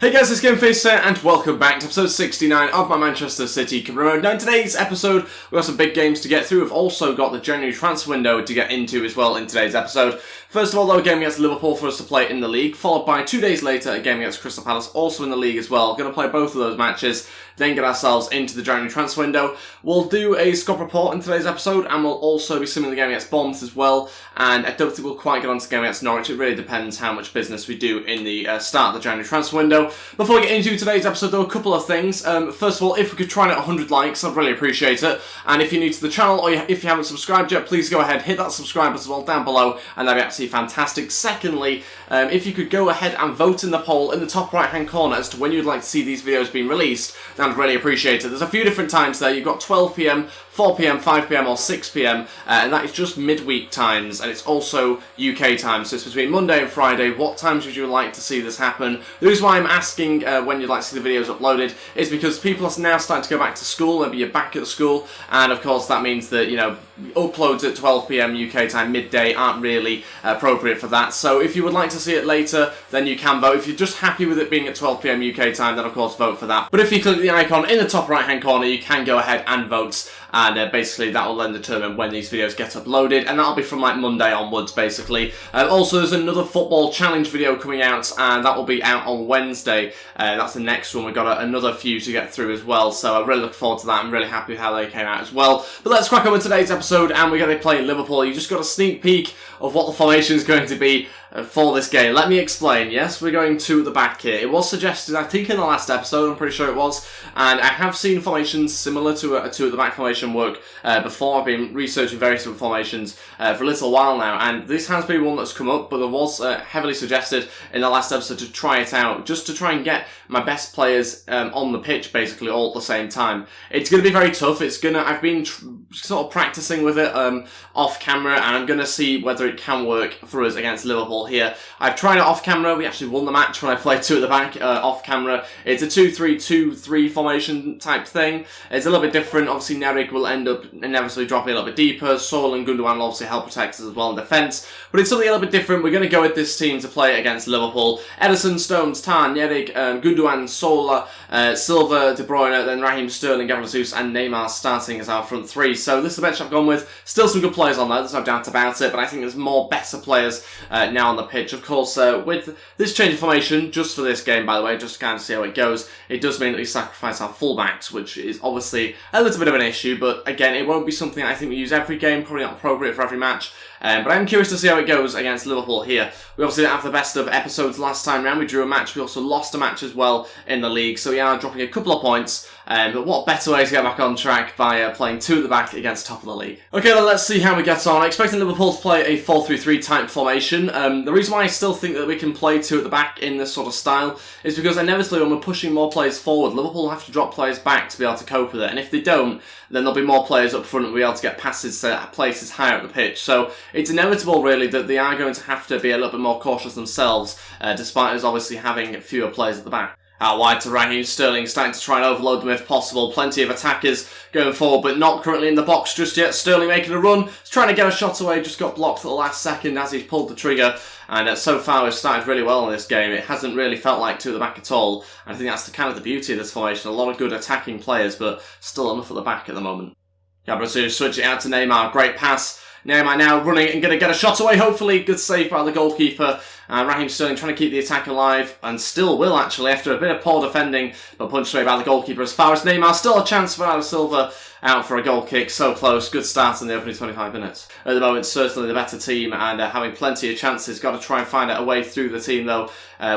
Hey guys, it's GameFace here, and welcome back to episode 69 of my Manchester City career mode. Now in today's episode, we've got some big games to get through. We've also got the January transfer window to get into as well in today's episode. First of all though, a game against Liverpool for us to play in the league, followed by 2 days later a game against Crystal Palace, also in the league as well. Going to play both of those matches, then get ourselves into the January transfer window. We'll do a squad report in today's episode, and we'll also be simming the game against Bournemouth as well. And I don't think we'll quite get on to the game against Norwich. It really depends how much business we do in the start of the January transfer window. Before we get into today's episode though, a couple of things. First of all, if we could try and hit 100 likes, I'd really appreciate it. And if you're new to the channel, or if you haven't subscribed yet, please go ahead, hit that subscribe as well down below, and that'd be absolutely fantastic. Secondly, if you could go ahead and vote in the poll in the top right hand corner as to when you'd like to see these videos being released, then I'd really appreciate it. There's a few different times there. You've got 12 PM, 4 PM, 5 PM or 6 PM, and that is just midweek times, and it's also UK time, so it's between Monday and Friday. What times would you like to see this happen? The reason why I'm asking when you'd like to see the videos uploaded is because people are now starting to go back to school. Maybe you're back at school, and of course that means that, you know, uploads at 12 PM UK time midday aren't really appropriate for that. So if you would like to see it later, then you can vote. If you're just happy with it being at 12 PM UK time, then of course vote for that. But if you click the icon in the top right hand corner, you can go ahead and vote, and basically that will then determine when these videos get uploaded, and that'll be from like Monday onwards basically. Also there's another football challenge video coming out, and that will be out on Wednesday. That's the next one. We've got another few to get through as well, so I really look forward to that. I'm really happy with how they came out as well. But let's crack on with today's episode, and we're going to play Liverpool. You just got a sneak peek of what the formation is going to be for this game. Let me explain. Yes, we're going to the back here. It was suggested, I think, in the last episode, I'm pretty sure it was, and I have seen formations similar to the back formation work before. I've been researching various different formations for a little while now, and this has been one that's come up, but it was heavily suggested in the last episode to try it out, just to try and get my best players on the pitch, basically, all at the same time. It's going to be very tough. I've been sort of practicing with it off camera, and I'm going to see whether it can work for us against Liverpool here. I've tried it off camera. We actually won the match when I played two at the back off camera. It's a 2-3-2-3 formation type thing. It's a little bit different. Obviously, Nerig will end up inevitably dropping a little bit deeper. Sol and Gundogan will obviously help protect us as well in defence. But it's something a little bit different. We're going to go with this team to play against Liverpool. Ederson, Stones, Tar, Nerig, Gundogan, Sola, Silva, De Bruyne, then Raheem Sterling, Gabriel Jesus, and Neymar starting as our front three. So this is the bench I've gone with. Still some good players on there. There's no doubt about it. But I think there's more better players now on the pitch. Of course, with this change of formation, just for this game, by the way, just to kind of see how it goes, it does mean that we sacrifice our fullbacks, which is obviously a little bit of an issue, but again, it won't be something I think we use every game, probably not appropriate for every match. But I'm curious to see how it goes against Liverpool here. We obviously didn't have the best of episodes last time round. We drew a match. We also lost a match as well in the league. So we are dropping a couple of points. But what better way to get back on track by playing two at the back against top of the league. Okay, then let's see how we get on. I'm expecting Liverpool to play a 4-3-3 type formation. The reason why I still think that we can play two at the back in this sort of style is because inevitably when we're pushing more players forward, Liverpool will have to drop players back to be able to cope with it. And if they don't, then there'll be more players up front and we'll be able to get passes to places higher up the pitch. So it's inevitable really that they are going to have to be a little bit more cautious themselves, despite us obviously having fewer players at the back. Out wide to Raheem Sterling, starting to try and overload them if possible. Plenty of attackers going forward, but not currently in the box just yet. Sterling making a run. He's trying to get a shot away, just got blocked at the last second as he's pulled the trigger. And so far we've started really well in this game. It hasn't really felt like two at the back at all. And I think that's kind of the beauty of this formation. A lot of good attacking players, but still enough at the back at the moment. Gabriel Jesus switching out to Neymar. Great pass. Neymar now running and going to get a shot away, hopefully. Good save by the goalkeeper. Raheem Sterling trying to keep the attack alive, and still will actually, after a bit of poor defending, but punched away by the goalkeeper as far as Neymar. Still a chance for Silva out for a goal kick. So close. Good start in the opening 25 minutes. At the moment, certainly the better team, and having plenty of chances. Got to try and find a way through the team, though,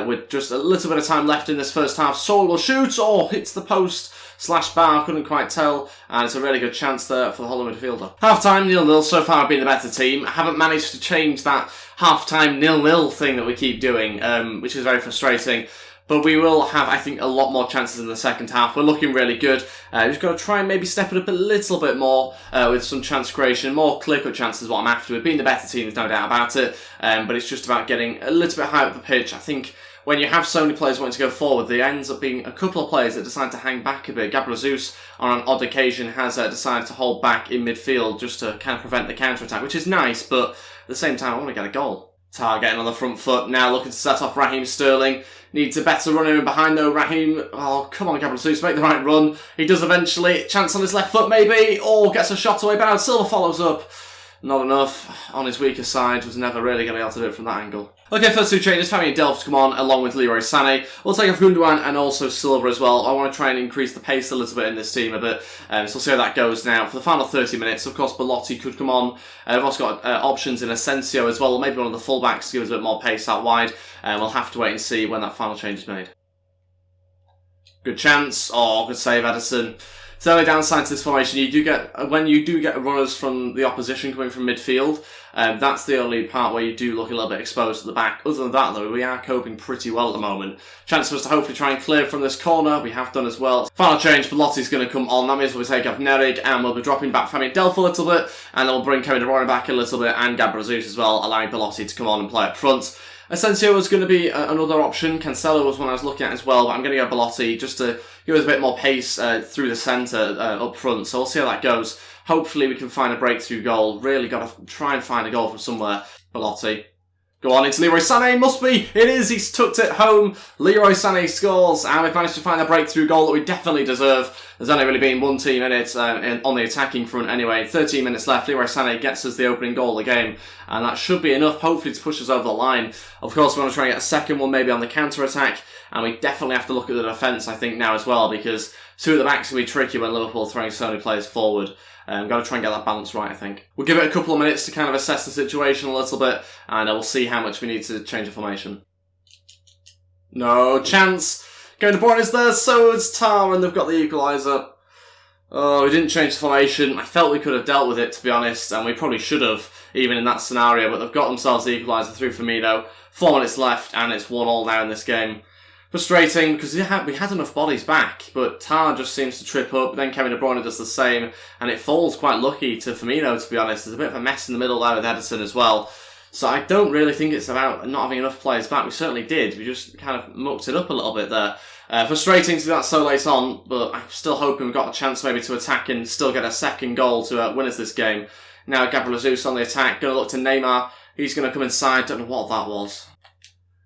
with just a little bit of time left in this first half. Sol will shoot, hits the post. /bar, couldn't quite tell, and it's a really good chance there for the Holland midfielder. Half-time, 0-0, so far I've been the better team. I haven't managed to change that half-time 0-0 thing that we keep doing, which is very frustrating. But we will have, I think, a lot more chances in the second half. We're looking really good. We've got to try and maybe step it up a little bit more with some chance creation. More clear-cut chances is what I'm after. We've been the better team, there's no doubt about it. But it's just about getting a little bit higher up the pitch. I think when you have so many players wanting to go forward, there ends up being a couple of players that decide to hang back a bit. Gabriel Jesus, on an odd occasion, has decided to hold back in midfield just to kind of prevent the counter-attack, which is nice, but at the same time, I want to get a goal. Tar getting on the front foot, now looking to set off Raheem Sterling. Needs a better runner in behind though, Raheem. Oh, come on, Gabriel Jesus, make the right run. He does eventually. Chance on his left foot maybe. Oh, gets a shot away, but Silva follows up. Not enough. On his weaker side, was never really going to be able to do it from that angle. Okay, first two changes. Fabian Delph to come on, along with Leroy Sané. We'll take off Gundogan and also Silva as well. I want to try and increase the pace a little bit in this team a bit. So we'll see how that goes now. For the final 30 minutes, of course, Belotti could come on. We've also got options in Asensio as well. Maybe one of the fullbacks to give us a bit more pace out wide. We'll have to wait and see when that final change is made. Good chance. Oh, good save, Edison. So the only downside to this formation, when you do get runners from the opposition coming from midfield, that's the only part where you do look a little bit exposed at the back. Other than that, though, we are coping pretty well at the moment. Chance for us to hopefully try and clear from this corner. We have done as well. Final change, Belotti's going to come on. That means we'll take off Nerig, and we'll be dropping back Fabian Delph a little bit, and then we'll bring Kevin De Bruyne back a little bit, and Gabriel Jesus as well, allowing Belotti to come on and play up front. Asensio was going to be another option. Cancelo was one I was looking at as well, but I'm going to go Belotti just to give us a bit more pace through the centre up front. So we'll see how that goes. Hopefully we can find a breakthrough goal. Really got to try and find a goal from somewhere. Belotti. Go on into Leroy Sané, must be! It is, he's tucked it home. Leroy Sané scores, and we've managed to find a breakthrough goal that we definitely deserve. There's only really been one team in it, on the attacking front anyway. 13 minutes left, Leroy Sané gets us the opening goal of the game, and that should be enough, hopefully, to push us over the line. Of course, we want to try and get a second one, maybe on the counter-attack, and we definitely have to look at the defence, I think, now as well, because two at the back's going to be tricky when Liverpool are throwing so many players forward. Got to try and get that balance right, I think. We'll give it a couple of minutes to kind of assess the situation a little bit, and we'll see how much we need to change the formation. No chance. Kevin De Bruyne is there, so is Tar, and they've got the equaliser. Oh, we didn't change the formation. I felt we could have dealt with it, to be honest, and we probably should have, even in that scenario, but they've got themselves the equaliser through Firmino. 4 minutes left, and it's 1-1 now in this game. Frustrating, because we had enough bodies back, but Tar just seems to trip up, then Kevin De Bruyne does the same, and it falls quite lucky to Firmino, to be honest. There's a bit of a mess in the middle there with Edison as well. So I don't really think it's about not having enough players back. We certainly did. We just kind of mucked it up a little bit there. Frustrating to do that so late on, but I'm still hoping we've got a chance maybe to attack and still get a second goal to win us this game. Now Gabriel Jesus on the attack, going to look to Neymar. He's going to come inside, don't know what that was.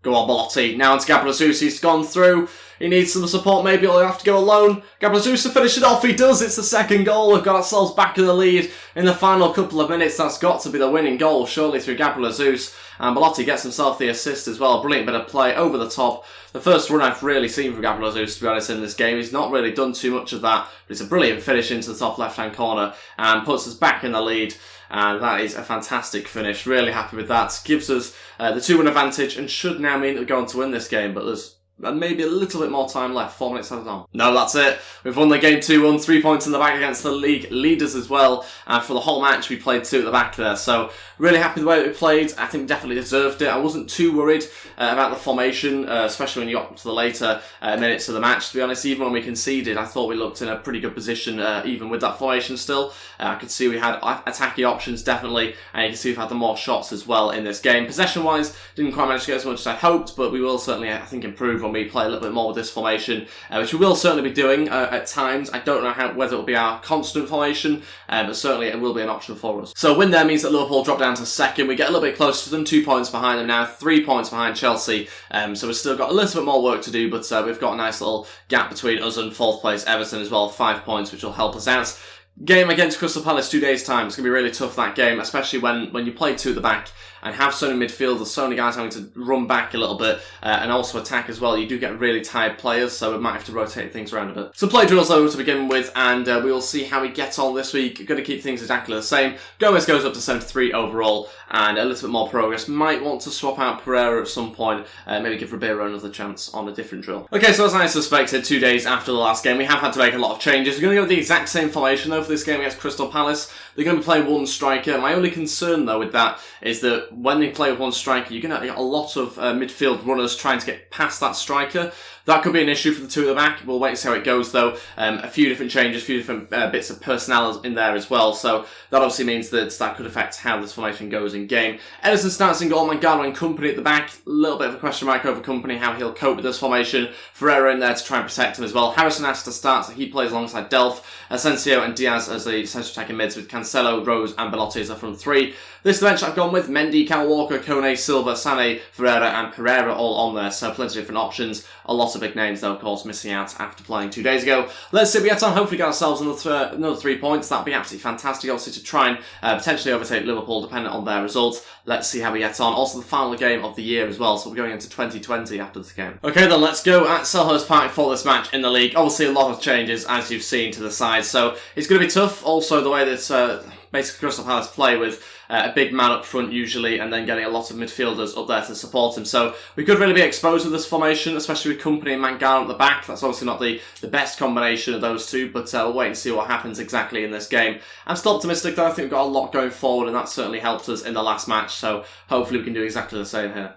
Go on, Belotti. Now it's Gabriel Jesus. He's gone through. He needs some support. Maybe he'll have to go alone. Gabriel Jesus to finish it off. He does. It's the second goal. We've got ourselves back in the lead in the final couple of minutes. That's got to be the winning goal, surely, through Gabriel Jesus. And Belotti gets himself the assist as well. Brilliant bit of play over the top. The first run I've really seen from Gabriel Jesus, to be honest, in this game. He's not really done too much of that, but it's a brilliant finish into the top left-hand corner and puts us back in the lead. And that is a fantastic finish. Really happy with that. Gives us the 2-1 advantage and should now mean that we're going to win this game. But there's maybe a little bit more time left. 4 minutes added on. No, that's it. We've won the game 2-1. 3 points in the back against the league leaders as well. And for the whole match, we played 2 at the back there. So really happy with the way that we played. I think we definitely deserved it. I wasn't too worried about the formation, especially when you got to the later minutes of the match. To be honest, even when we conceded, I thought we looked in a pretty good position, even with that formation still. I could see we had attacking options, definitely, and you can see we've had the more shots as well in this game. Possession-wise, didn't quite manage to get as much as I hoped, but we will certainly, I think, improve when we play a little bit more with this formation, which we will certainly be doing at times. I don't know whether it will be our constant formation, but certainly it will be an option for us. So a win there means that Liverpool drop down to second. We get a little bit closer to them, 2 points behind them now, 3 points behind Chelsea. So we've still got a little bit more work to do, but we've got a nice little gap between us and 4th place Everton as well, 5 points, which will help us out. Game against Crystal Palace 2 days' time. It's going to be really tough, that game, especially when you play 2 at the back and have so many midfielders, so many guys having to run back a little bit and also attack as well. You do get really tired players, so we might have to rotate things around a bit. So play drills though to begin with, and we will see how we get on this week. Going to keep things exactly the same. Gomez goes up to 73 overall, and a little bit more progress. Might want to swap out Pereira at some point, maybe give Ribeiro another chance on a different drill. Okay, so as I suspected, 2 days after the last game, we have had to make a lot of changes. We're going to go with the exact same formation though for this game against Crystal Palace. They're going to be playing 1 striker. My only concern though with that is that when they play with 1 striker, you're going to get a lot of midfield runners trying to get past that striker. That could be an issue for the two at the back. We'll wait and see how it goes, though. A few different changes, a few different bits of personnel in there as well. So that obviously means that could affect how this formation goes in game. Ederson starts in goal, Mangala and Company at the back. A little bit of a question mark over Company, how he'll cope with this formation. Ferreira in there to try and protect him as well. Harrison has to start, so he plays alongside Delph. Asensio and Diaz as the central attacking mids, with Cancelo, Rose and Belotti as a front three. This is the bench I've gone with: Mendy, Kyle Walker, Kone, Silva, Sané, Ferreira and Pereira all on there, so plenty of different options. A lot of big names though, of course, missing out after playing 2 days ago. Let's see if we get on, hopefully get ourselves another 3 points. That'd be absolutely fantastic, obviously, to try and potentially overtake Liverpool, depending on their results. Let's see how we get on. Also the final game of the year as well, so we're going into 2020 after this game. Okay then, let's go at Selhurst Park for this match in the league. Obviously a lot of changes, as you've seen, to the side, so it's going to be tough. Also the way that basically Crystal Palace play with a big man up front usually, and then getting a lot of midfielders up there to support him. So we could really be exposed with this formation, especially with Company and Mangala at the back. That's obviously not the best combination of those two, but we'll wait and see what happens exactly in this game. I'm still optimistic though. I think we've got a lot going forward, and that certainly helped us in the last match, so hopefully we can do exactly the same here.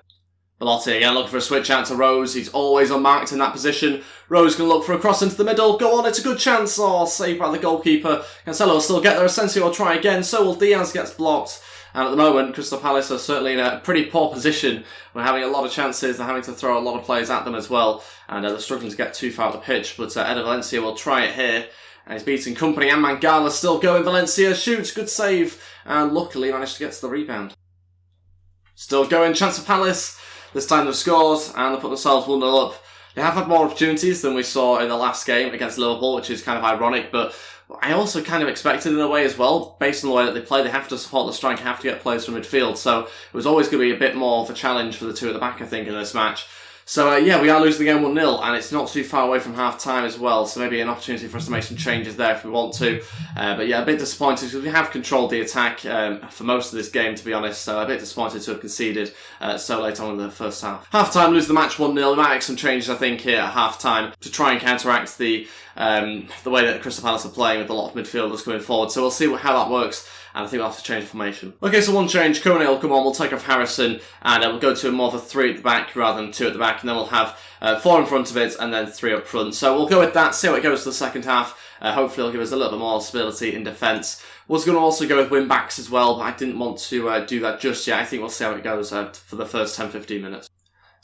Belotti again looking for a switch out to Rose. He's always unmarked in that position. Rose can look for a cross into the middle. Go on, it's a good chance. Oh, saved by the goalkeeper. Cancelo will still get there. Asensio will try again. So will Diaz, gets blocked. And at the moment, Crystal Palace are certainly in a pretty poor position. We're having a lot of chances. They're having to throw a lot of players at them as well. And they're struggling to get too far up the pitch. But Eder Valencia will try it here. And he's beating Company and Mangala. Still going. Valencia shoots. Good save. And luckily managed to get to the rebound. Still going. Chance for Palace. This time they've scored and they put themselves 1-0 up. They have had more opportunities than we saw in the last game against Liverpool, which is kind of ironic, but I also kind of expected in a way as well. Based on the way that they play, they have to support the strike, have to get players from midfield, so it was always going to be a bit more of a challenge for the two at the back, I think, in this match. So yeah, we are losing the game 1-0, and it's not too far away from half-time as well, so maybe an opportunity for us to make some changes there if we want to. But yeah, a bit disappointed because we have controlled the attack for most of this game, to be honest, so a bit disappointed to have conceded so late on in the first half. Half-time, lose the match 1-0. We might make some changes, I think, here at half-time to try and counteract the way that Crystal Palace are playing with a lot of midfielders coming forward, so we'll see how that works. And I think we'll have to change the formation. Okay, so one change. Kone will come on. We'll take off Harrison. And we'll go to more of a 3 at the back rather than 2 at the back. And then we'll have 4 in front of it and then 3 up front. So we'll go with that. See how it goes to the second half. Hopefully it'll give us a little bit more stability in defence. Was going to also go with wing-backs as well, but I didn't want to do that just yet. I think we'll see how it goes for the first 10-15 minutes.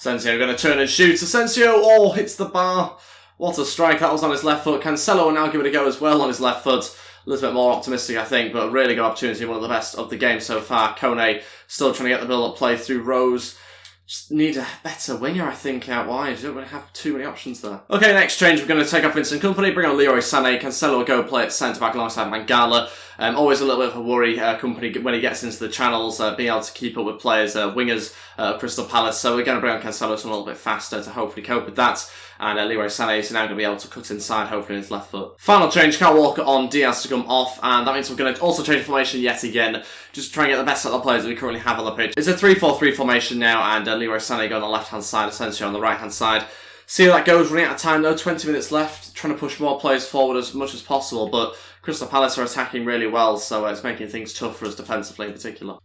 Asensio going to turn and shoot. Asensio, hits the bar. What a strike. That was on his left foot. Cancelo will now give it a go as well on his left foot. A little bit more optimistic, I think, but a really good opportunity, one of the best of the game so far. Kone still trying to get the build-up play through Rose. Just need a better winger, I think, out wide. You don't really have too many options there. Okay, next change, we're going to take off Vincent Kompany, bring on Leroy Sané. Cancelo will go play at centre-back alongside Mangala. Always a little bit of a worry, Kompany, when he gets into the channels, being able to keep up with players, wingers, Crystal Palace. So we're going to bring on Cancelo a little bit faster to hopefully cope with that. And Leroy Sané is now going to be able to cut inside, hopefully, in his left foot. Final change, Kyle Walker on, Diaz to come off, and that means we're going to also change formation yet again, just try and get the best out of the players that we currently have on the pitch. It's a 3-4-3 formation now, and Leroy Sané going on the left-hand side, Asensio on the right-hand side. See how that goes, running out of time though, 20 minutes left, trying to push more players forward as much as possible, but Crystal Palace are attacking really well, so it's making things tough for us defensively in particular.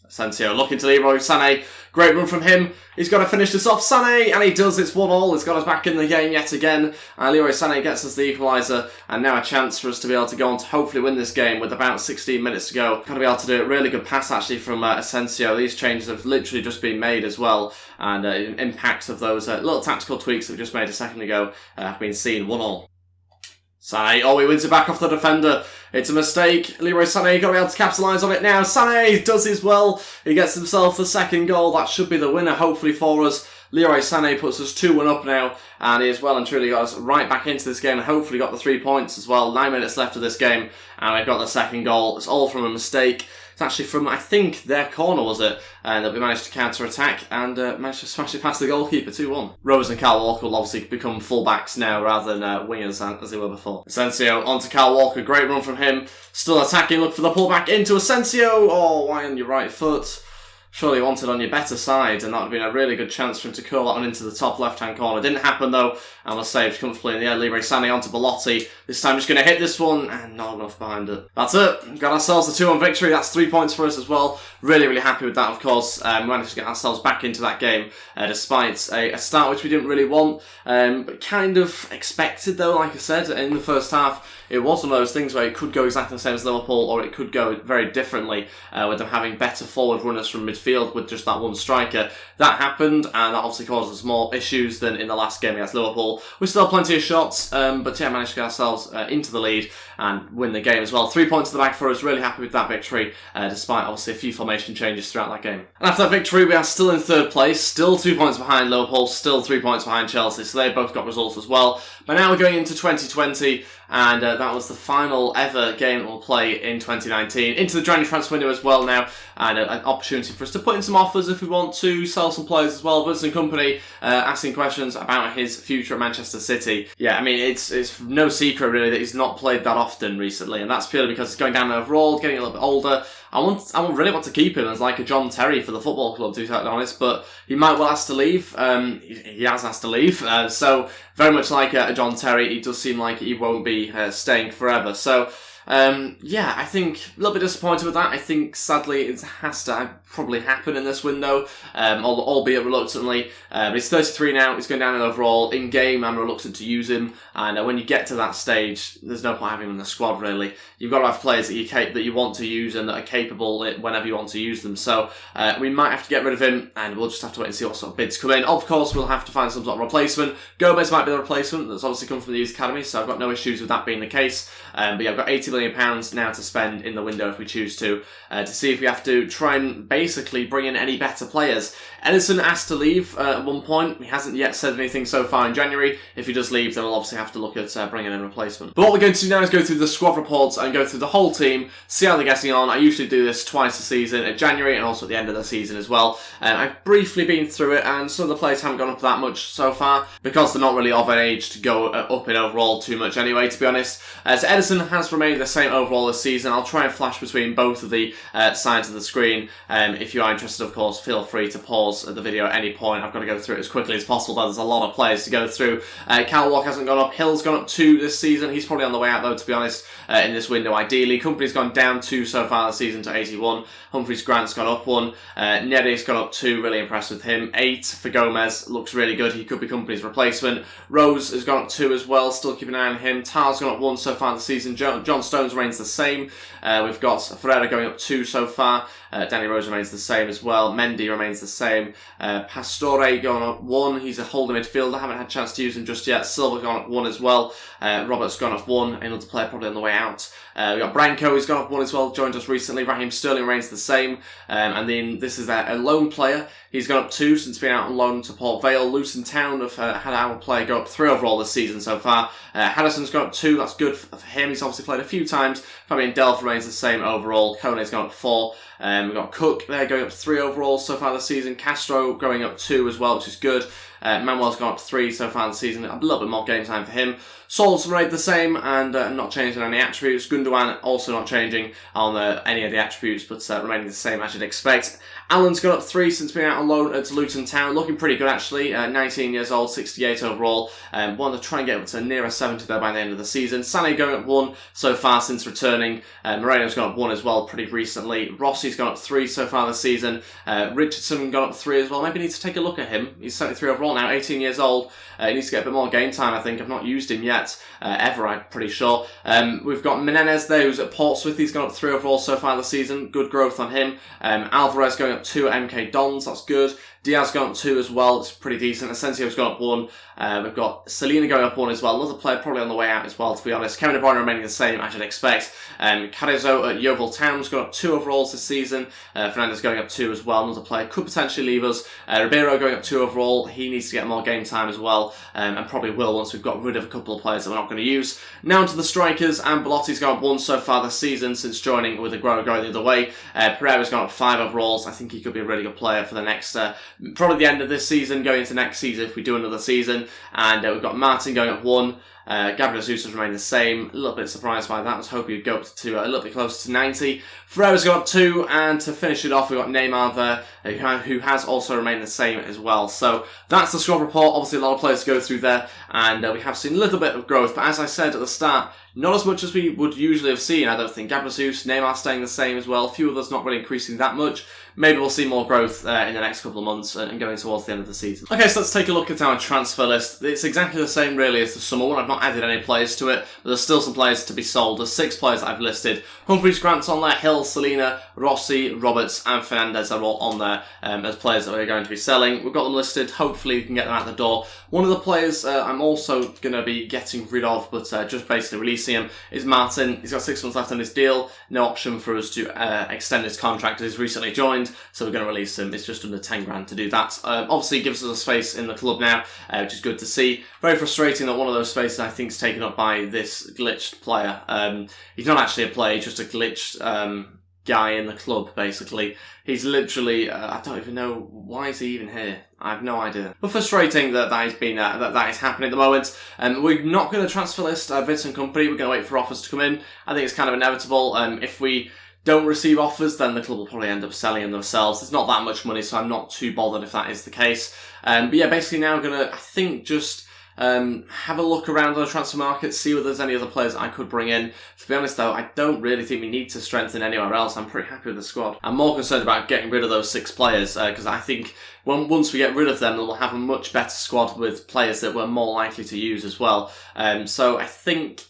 Asensio looking to Leroy Sané. Great run from him. He's got to finish this off. Sané, and he does. It's 1-1. He's got us back in the game yet again. Leroy Sané gets us the equaliser, and now a chance for us to be able to go on to hopefully win this game with about 16 minutes to go. Got to be able to do it. Really good pass actually from Asensio. These changes have literally just been made as well, and impacts of those little tactical tweaks that we just made a second ago have been seen. 1-1. Sané, he wins it back off the defender. It's a mistake. Leroy Sané got to be able to capitalise on it now. Sané does his well. He gets himself the second goal. That should be the winner, hopefully, for us. Leroy Sané puts us 2-1 up now, and he has well and truly got us right back into this game and hopefully got the 3 points as well. 9 minutes left of this game, and we've got the second goal. It's all from a mistake. It's actually from, I think, their corner, was it? And that we managed to counter-attack and managed to smash it past the goalkeeper, 2-1. Rose and Kyle Walker will obviously become full-backs now rather than wingers as they were before. Asensio onto Kyle Walker, great run from him. Still attacking, look for the pullback into Asensio. Why on your right foot? surely wanted on your better side, and that would have been a really good chance for him to curl that one into the top left-hand corner. Didn't happen though, and was saved comfortably in the air. Leroy Sané onto Belotti. This time just going to hit this one, and not enough behind it. That's it. Got ourselves a 2-1 victory. That's 3 points for us as well. Really, really happy with that, of course. We managed to get ourselves back into that game, despite a start which we didn't really want, but kind of expected though, like I said, in the first half. It was one of those things where it could go exactly the same as Liverpool, or it could go very differently, with them having better forward runners from midfield with just that one striker. That happened, and that obviously caused us more issues than in the last game against Liverpool. We still have plenty of shots, but yeah, managed to get ourselves into the lead and win the game as well. 3 points in the bag for us. Really happy with that victory, despite obviously a few formation changes throughout that game. And after that victory, we are still in third place, still 2 points behind Liverpool, still 3 points behind Chelsea, so they both got results as well. But now we're going into 2020, and that was the final ever game that we'll play in 2019. Into the January transfer window as well now, and an opportunity for us to put in some offers if we want to, sell some players as well. Vincent Kompany asking questions about his future at Man.City. Yeah, I mean, it's no secret really that he's not played that often recently, and that's purely because he's going down overall, getting a little bit older. I really want to keep him as like a John Terry for the football club, to be totally honest, but he might well ask to leave. He has asked to leave, so very much like a John Terry, it does seem like he won't be staying forever. So yeah, I think a little bit disappointed with that. I think sadly it has to probably happen in this window, albeit reluctantly. But he's 33 now, he's going down in overall. In game, I'm reluctant to use him, and when you get to that stage, there's no point having him in the squad really. You've got to have players that you want to use and that are capable whenever you want to use them. So we might have to get rid of him, and we'll just have to wait and see what sort of bids come in. Of course, we'll have to find some sort of replacement. Gomez might be the replacement. That's obviously come from the youth academy, so I've got no issues with that being the case. But yeah, I've got £80 million now to spend in the window if we choose to see if we have to try and basically bring in any better players. Ederson asked to leave at one point. He hasn't yet said anything so far in January. If he does leave, then we'll obviously have to look at bringing in a replacement. But what we're going to do now is go through the squad reports and go through the whole team, see how they're getting on. I usually do this twice a season, at January and also at the end of the season as well. I've briefly been through it, and some of the players haven't gone up that much so far because they're not really of an age to go up in overall too much anyway, to be honest. So Ederson has remained the same overall this season. I'll try and flash between both of the sides of the screen. If you are interested, of course, feel free to pause the video at any point. I've got to go through it as quickly as possible, though there's a lot of players to go through. Cal Walker hasn't gone up. Hill's gone up 2 this season. He's probably on the way out, though, to be honest, in this window, ideally. Kompany's gone down 2 so far this season to 81. Humphreys Grant's gone up 1. Nere's gone up 2. Really impressed with him. 8 for Gomez. Looks really good. He could be Kompany's replacement. Rose has gone up 2 as well. Still keeping an eye on him. Tar's gone up 1 so far this season. John Stones remains the same. We've got Ferreira going up 2 so far. Danny Rose remains the same as well. Mendy remains the same. Pastore going up 1. He's a holding midfielder. I haven't had a chance to use him just yet. Silva gone up 1 as well. Robert's gone up 1. Another player probably on the way out. We've got Branco, who's gone up 1 as well. Joined us recently. Raheem Sterling remains the same. And then this is a lone player. He's gone up 2 since being out on loan to Port Vale. Luton Town have had our player go up 3 overall this season so far. Harrison's gone up 2. That's good for him. He's obviously played a few times. Fabian Delph remains the same overall. Kone's gone up 4. We've got Cook there going up 3 overall so far this season. Castro going up 2 as well, which is good. Manuel's gone up 3 so far this season. A little bit more game time for him. Saul's remained the same and not changing any attributes. Gundogan also not changing on any of the attributes, but remaining the same as you'd expect. Allen's gone up 3 since being out on loan at Luton Town. Looking pretty good actually. 19 years old, 68 overall. Want to try and get up to nearer 70 there by the end of the season. Sané going up 1 so far since returning. Moreno's gone up 1 as well pretty recently. Rossi's gone up 3 so far this season. Richardson gone up 3 as well. Maybe need to take a look at him. He's 73 overall now, 18 years old. He needs to get a bit more game time, I think. I've not used him yet, ever, I'm pretty sure. We've got Menendez there, who's at Portsmouth. He's gone up 3 overall so far this season. Good growth on him. Alvarez going up 2 at MK Dons. That's good. Diaz gone up 2 as well. It's pretty decent. Asensio's gone up 1. We've got Selena going up 1 as well. Another player probably on the way out as well, to be honest. Kevin De Bruyne remaining the same, as you'd expect. Carrizo at Yeovil Town's gone up 2 overalls this season. Fernandez going up 2 as well. Another player could potentially leave us. Ribeiro going up 2 overall. He needs to get more game time as well, and probably will once we've got rid of a couple of players that we're not going to use. Now to the strikers, and Belotti's gone up 1 so far this season since joining, with Aguero going the other way. Pereira's gone up 5 overalls. I think he could be a really good player for the next, probably the end of this season, going into next season if we do another season. And we've got Martin going up 1. Gabriel Jesus has remained the same. A little bit surprised by that. I was hoping he'd go up to a little bit closer to 90. Ferreira's got up 2, and to finish it off, we've got Neymar there, who has also remained the same as well. So that's the squad report. Obviously, a lot of players to go through there, and we have seen a little bit of growth. But as I said at the start, not as much as we would usually have seen. I don't think Gabriel Jesus, Neymar staying the same as well. A few others not really increasing that much. Maybe we'll see more growth in the next couple of months and going towards the end of the season. Okay, so let's take a look at our transfer list. It's exactly the same really as the summer one. I've not added any players to it, but there's still some players to be sold. There's 6 players I've listed. Humphries, Grant's on there, Hill, Selena, Rossi, Roberts and Fernandez are all on there as players that we're going to be selling. We've got them listed. Hopefully we can get them out the door. One of the players I'm also going to be getting rid of, but just basically releasing him, is Martin. He's got 6 months left on his deal. No option for us to extend his contract as he's recently joined, so we're going to release him. It's just under 10 grand to do that. Obviously it gives us a space in the club now, which is good to see. Very frustrating that one of those spaces I think is taken up by this glitched player. He's not actually a player, he's just a glitched guy in the club, basically. He's literally, I don't even know, why is he even here? I have no idea. But frustrating that that is happening at the moment. We're not going to transfer list Vincent Company. We're going to wait for offers to come in. I think it's kind of inevitable. If we don't receive offers, then the club will probably end up selling them themselves. There's not that much money, so I'm not too bothered if that is the case. But yeah, basically now I'm going to, I think, just have a look around on the transfer market, see whether there's any other players I could bring in. To be honest though, I don't really think we need to strengthen anywhere else. I'm pretty happy with the squad. I'm more concerned about getting rid of those 6 players, because I think once we get rid of them, we'll have a much better squad with players that we're more likely to use as well. So I think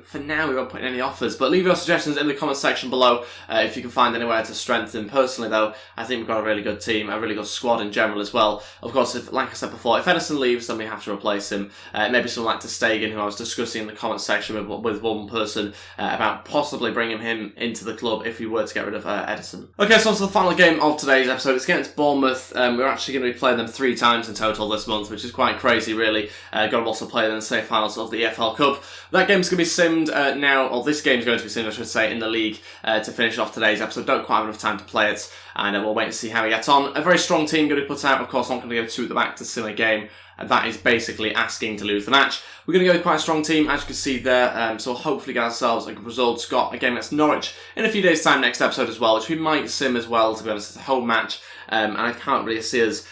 for now we won't put in any offers, but leave your suggestions in the comment section below if you can find anywhere to strengthen. Personally though, I think we've got a really good team, a really good squad in general as well. Of course, like I said before, if Edison leaves, then we have to replace him. Maybe someone like Stegen, who I was discussing in the comment section with one person about possibly bringing him into the club if we were to get rid of Edison. Okay, so on to the final game of today's episode. It's against Bournemouth. We're actually going to be playing them 3 times in total this month, which is quite crazy really. Got to also play them in the semi-finals of the EFL Cup. That game's going to be simmed now, or this game's going to be simmed, I should say, in the league to finish off today's episode. Don't quite have enough time to play it, and we'll wait and see how we get on. A very strong team going to be put out. Of course, I'm not going to go 2 at the back to sim a game. That is basically asking to lose the match. We're going to go with quite a strong team, as you can see there, so hopefully get ourselves a good result. Got a game against Norwich in a few days' time next episode as well, which we might sim as well, to be honest. It's a home match, and I can't really see us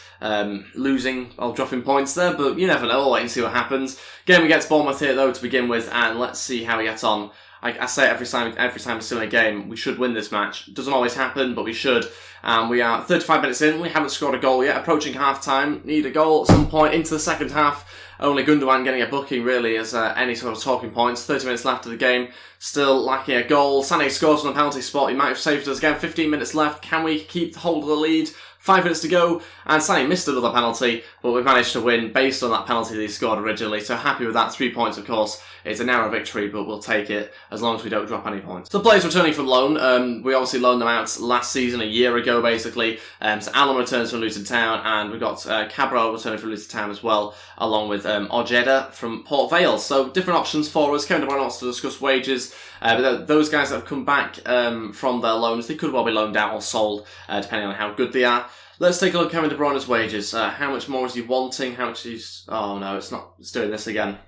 losing or dropping points there, but you never know. We'll wait and see what happens. Game against Bournemouth here, though, to begin with, and let's see how we get on. I say every time we sim a game, we should win this match. It doesn't always happen, but we should. We are 35 minutes in. We haven't scored a goal yet. Approaching half-time. Need a goal at some point into the second half. Only Gundogan getting a booking, really, as any sort of talking points. 30 minutes left of the game. Still lacking a goal. Sané scores from the penalty spot. He might have saved us again. 15 minutes left. Can we keep hold of the lead? 5 minutes to go, and Sané missed another penalty, but we've managed to win based on that penalty that he scored originally, so happy with that. 3 points, of course. It's a narrow victory, but we'll take it as long as we don't drop any points. So players returning from loan, we obviously loaned them out last season, a year ago, basically. So Allen returns from Luton Town, and we've got Cabral returning from Luton Town as well, along with Ojeda from Port Vale. So different options for us. Kevin De Bruyne wants to discuss wages, but those guys that have come back from their loans, they could well be loaned out or sold, depending on how good they are. Let's take a look at Kevin De Bruyne's wages. How much more is he wanting? How much is... Oh no, it's not. It's doing this again,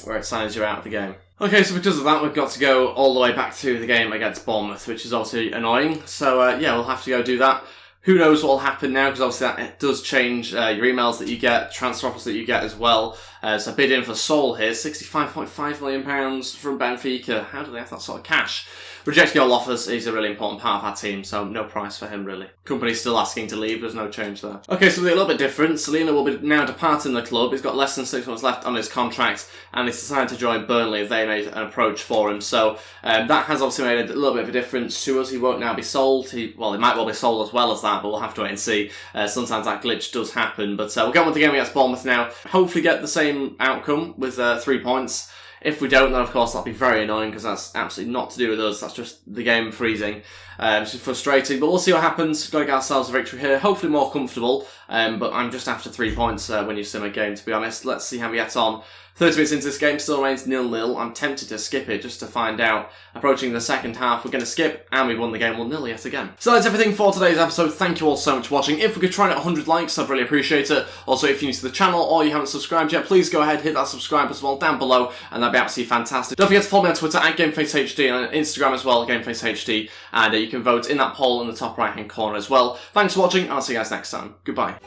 where it signs you out of the game. Okay, so because of that, we've got to go all the way back to the game against Bournemouth, which is obviously annoying. So yeah, we'll have to go do that. Who knows what will happen now, because obviously that does change your emails that you get, transfer offers that you get as well. So bid in for Sol here, £65.5 million from Benfica. How do they have that sort of cash? Rejecting all offers, he's a really important part of our team, so no price for him really. Company's still asking to leave, there's no change there. Okay, so we're a little bit different. Selena will be now departing the club. He's got less than 6 months left on his contract, and he's decided to join Burnley if they made an approach for him. So that has obviously made a little bit of a difference to us. He won't now be sold. Well, he might well be sold as well as that, but we'll have to wait and see. Sometimes that glitch does happen, but we'll get on with the game against Bournemouth now. Hopefully get the same outcome with 3 points. If we don't, then of course that'll be very annoying, because that's absolutely not to do with us. That's just the game freezing. It's just frustrating, but we'll see what happens. Got to get ourselves a victory here. Hopefully more comfortable, but I'm just after 3 points when you sim a game, to be honest. Let's see how we get on. 30 minutes into this game, still remains 0-0. I'm tempted to skip it just to find out. Approaching the second half, we're going to skip, and we won the game 1-0 yet again. So that's everything for today's episode. Thank you all so much for watching. If we could try and hit 100 likes, I'd really appreciate it. Also, if you're new to the channel or you haven't subscribed yet, please go ahead, hit that subscribe as well down below, and that'd be absolutely fantastic. Don't forget to follow me on Twitter at GameFaceHD and on Instagram as well, GameFaceHD, and you can vote in that poll in the top right hand corner as well. Thanks for watching, and I'll see you guys next time. Goodbye.